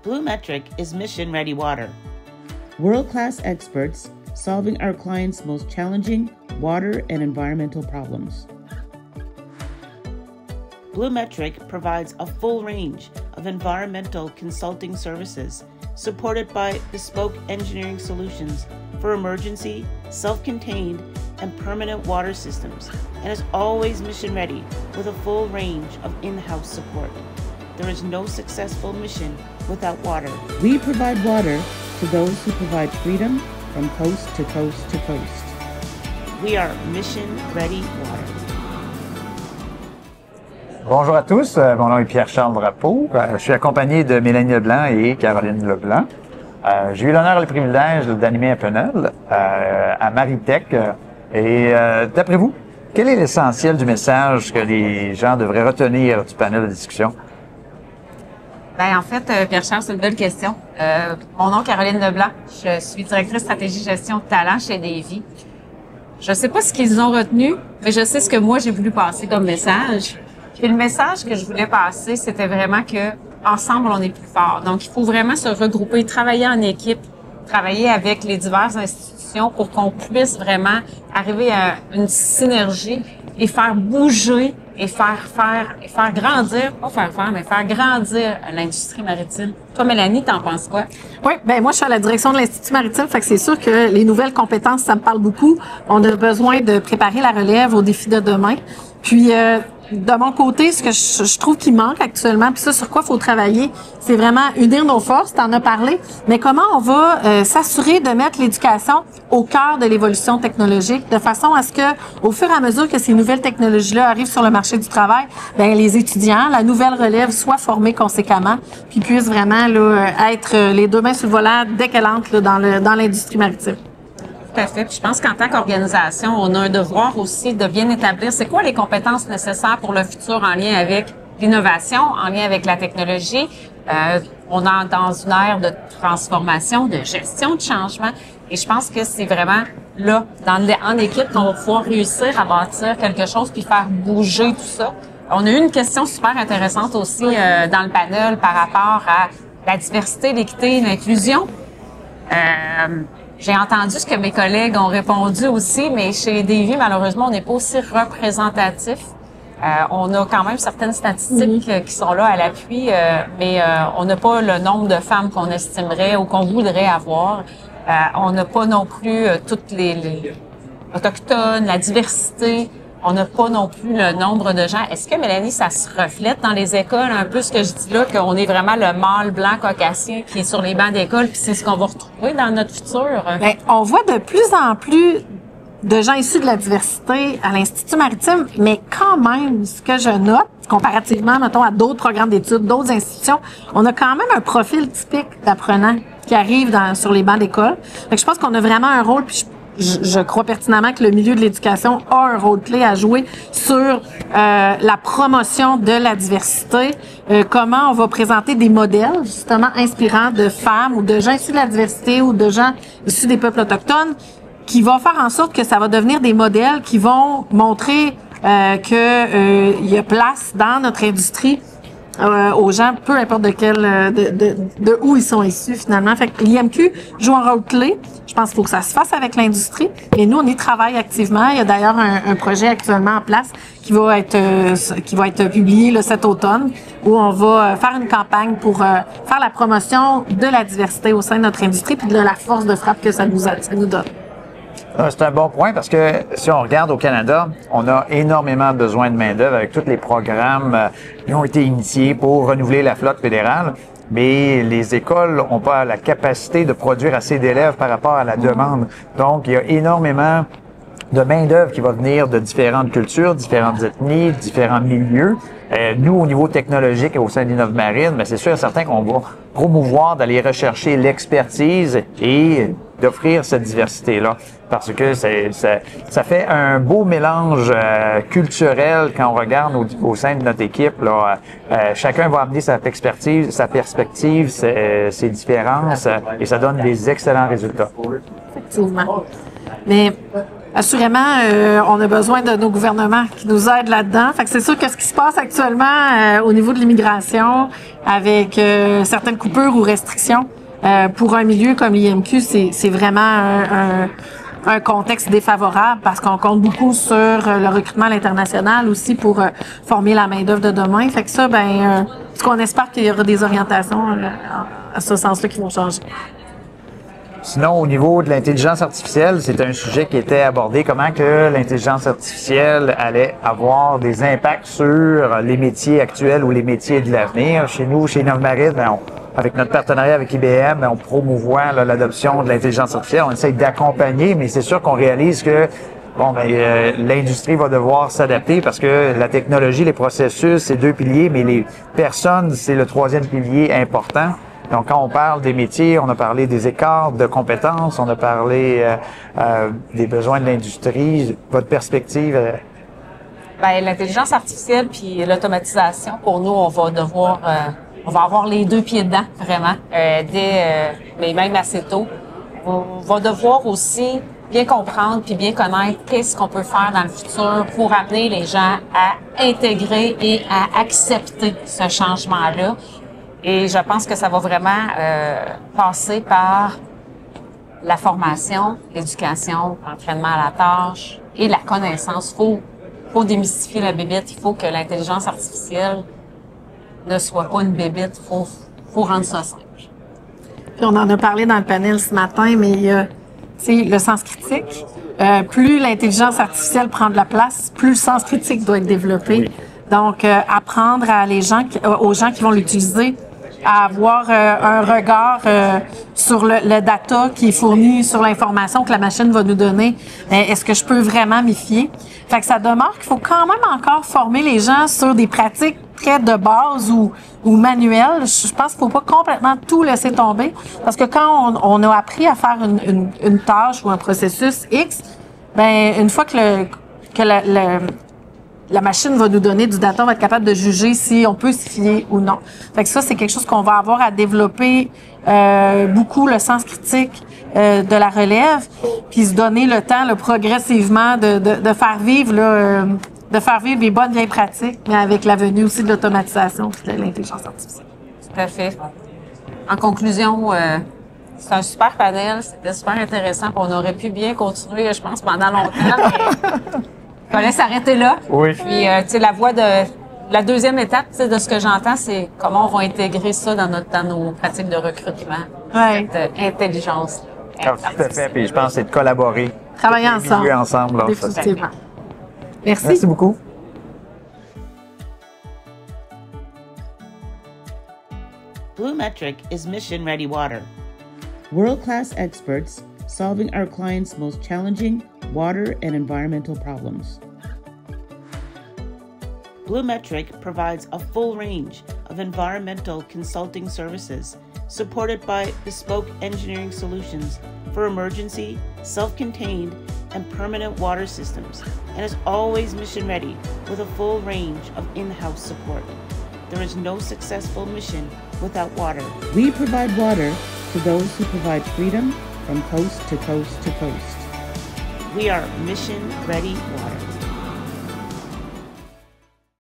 BlueMetric is mission-ready water. World-class experts solving our clients' most challenging water and environmental problems. BlueMetric provides a full range of environmental consulting services supported by bespoke engineering solutions for emergency, self-contained, and permanent water systems, and is always mission-ready with a full range of in-house support. There is no successful mission without water. We provide water to those who provide freedom from coast to coast to coast. We are mission-ready water. Bonjour à tous, mon nom est Pierre-Charles Drapeau. Je suis accompagné de Mélanie Leblanc et Caroline Leblanc. J'ai eu l'honneur et le privilège d'animer un panel à Maritech. Et d'après vous, quel est l'essentiel du message que les gens devraient retenir du panel de discussion? En fait, Pierre-Charles, c'est une belle question. Mon nom est Caroline Leblanc. Je suis directrice stratégie gestion de talent chez Davy. Je ne sais pas ce qu'ils ont retenu, mais je sais ce que moi j'ai voulu passer comme message. Puis le message que je voulais passer, c'était vraiment que ensemble on est plus fort. Donc il faut vraiment se regrouper, travailler en équipe, travailler avec les diverses institutions pour qu'on puisse vraiment arriver à une synergie et faire bouger et faire grandir, pas faire faire, mais faire grandir l'industrie maritime. Toi, Mélanie, t'en penses quoi? Oui, moi, je suis à la direction de l'Institut maritime, fait que c'est sûr que les nouvelles compétences, ça me parle beaucoup. On a besoin de préparer la relève aux défis de demain. Puis, de mon côté, ce que je trouve qui manque actuellement, puis ça, sur quoi il faut travailler, c'est vraiment unir nos forces, t'en as parlé, mais comment on va s'assurer de mettre l'éducation au cœur de l'évolution technologique, de façon à ce que, au fur et à mesure que ces nouvelles technologies-là arrivent sur le marché du travail, les étudiants, la nouvelle relève soient formés conséquemment, puis puissent vraiment être les deux mains sur le volant dès qu'elle entre dans l'industrie maritime. Tout à fait. Puis je pense qu'en tant qu'organisation, on a un devoir aussi de bien établir c'est quoi les compétences nécessaires pour le futur en lien avec l'innovation, en lien avec la technologie. On est dans une ère de transformation, de gestion de changement. Et je pense que c'est vraiment là, en équipe, qu'on va pouvoir réussir à bâtir quelque chose puis faire bouger tout ça. On a eu une question super intéressante aussi dans le panel par rapport à la diversité, l'équité, l'inclusion. J'ai entendu ce que mes collègues ont répondu aussi, mais chez Davy, malheureusement, on n'est pas aussi représentatif. On a quand même certaines statistiques qui sont là à l'appui, mais on n'a pas le nombre de femmes qu'on estimerait ou qu'on voudrait avoir. On n'a pas non plus toutes les autochtones, la diversité. On n'a pas non plus le nombre de gens. Est-ce que, Mélanie, ça se reflète dans les écoles un peu ce que je dis là, qu'on est vraiment le mâle blanc caucasien qui est sur les bancs d'école, puis c'est ce qu'on va retrouver dans notre futur? On voit de plus en plus de gens issus de la diversité à l'Institut maritime, mais quand même, ce que je note, comparativement, mettons, à d'autres programmes d'études, d'autres institutions, on a quand même un profil typique d'apprenants qui arrivent sur les bancs d'école. Fait que je pense qu'on a vraiment un rôle, puis je crois pertinemment que le milieu de l'éducation a un rôle clé à jouer sur la promotion de la diversité, comment on va présenter des modèles justement inspirants de femmes ou de gens issus de la diversité ou de gens issus des peuples autochtones qui vont faire en sorte que ça va devenir des modèles qui vont montrer que il y a place dans notre industrie aux gens, peu importe de où ils sont issus finalement. Fait que l'IMQ joue un rôle clé. Je pense qu'il faut que ça se fasse avec l'industrie. Et nous, on y travaille activement. Il y a d'ailleurs un projet actuellement en place qui va être publié cet automne, où on va faire une campagne pour faire la promotion de la diversité au sein de notre industrie puis de la force de frappe que ça nous donne. C'est un bon point parce que si on regarde au Canada, on a énormément besoin de main-d'œuvre avec tous les programmes qui ont été initiés pour renouveler la flotte fédérale. Mais les écoles n'ont pas la capacité de produire assez d'élèves par rapport à la demande. Donc, il y a énormément de main-d'œuvre qui va venir de différentes cultures, différentes ethnies, différents milieux. Nous, au niveau technologique et au sein d'Innov Marine, c'est sûr et certain qu'on va promouvoir d'aller rechercher l'expertise et d'offrir cette diversité-là. Parce que ça fait un beau mélange culturel quand on regarde au sein de notre équipe. Là, chacun va amener sa expertise, sa perspective, ses différences, et ça donne des excellents résultats. Effectivement. Mais assurément, on a besoin de nos gouvernements qui nous aident là-dedans. Fait que c'est sûr que ce qui se passe actuellement au niveau de l'immigration, avec certaines coupures ou restrictions, pour un milieu comme l'IMQ, c'est vraiment un contexte défavorable parce qu'on compte beaucoup sur le recrutement à l'international aussi pour former la main-d'œuvre de demain. Fait que ça, ce qu'on espère qu'il y aura des orientations à ce sens-là qui vont changer. Sinon, au niveau de l'intelligence artificielle, c'est un sujet qui était abordé. Comment que l'intelligence artificielle allait avoir des impacts sur les métiers actuels ou les métiers de l'avenir. Chez nous, chez Novmarit, avec notre partenariat avec IBM, on promouvoit l'adoption de l'intelligence artificielle. On essaie d'accompagner, mais c'est sûr qu'on réalise que l'industrie va devoir s'adapter parce que la technologie, les processus, c'est 2 piliers, mais les personnes, c'est le 3e pilier important. Donc, quand on parle des métiers, on a parlé des écarts de compétences, on a parlé des besoins de l'industrie. Votre perspective? L'intelligence artificielle puis l'automatisation, pour nous, on va devoir, on va avoir les 2 pieds dedans, vraiment, mais même assez tôt. On va devoir aussi bien comprendre puis bien connaître qu'est-ce qu'on peut faire dans le futur pour amener les gens à intégrer et à accepter ce changement-là. Et je pense que ça va vraiment passer par la formation, l'éducation, l'entraînement à la tâche et la connaissance. Faut démystifier la bébite. Il faut que l'intelligence artificielle ne soit pas une bébite. Faut rendre ça simple. Puis on en a parlé dans le panel ce matin, mais il y a le sens critique. Plus l'intelligence artificielle prend de la place, plus le sens critique doit être développé. Oui. Donc, apprendre aux gens qui vont l'utiliser à avoir un regard sur le data qui est fourni, sur l'information que la machine va nous donner. Est-ce que je peux vraiment m'y fier? Fait que ça demeure qu'il faut quand même encore former les gens sur des pratiques très de base ou manuelles. Je pense qu'il faut pas complètement tout laisser tomber parce que quand on a appris à faire une tâche ou un processus X, une fois que la machine va nous donner du data, on va être capable de juger si on peut s'y fier ou non. Fait que ça, c'est quelque chose qu'on va avoir à développer beaucoup, le sens critique de la relève, puis se donner le temps progressivement de faire vivre les bonnes vieilles pratiques, mais avec la venue aussi de l'automatisation et de l'intelligence artificielle. Tout à fait. En conclusion, c'est un super panel, c'était super intéressant, puis on aurait pu bien continuer, je pense, pendant longtemps, mais il fallait s'arrêter là. Oui. Puis, la deuxième étape, de ce que j'entends, c'est comment on va intégrer ça dans nos pratiques de recrutement. Ouais. Cette intelligence. Tout à fait. Puis je pense que c'est de collaborer. Travailler ensemble. Ensemble. Définitivement. Merci. Merci beaucoup. BlueMetric is mission-ready water. World-class experts solving our clients' most challenging water and environmental problems. BlueMetric provides a full range of environmental consulting services supported by bespoke engineering solutions for emergency, self-contained, and permanent water systems, and is always mission-ready with a full range of in-house support. There is no successful mission without water. We provide water to those who provide freedom from coast to coast to coast. We are mission-ready water.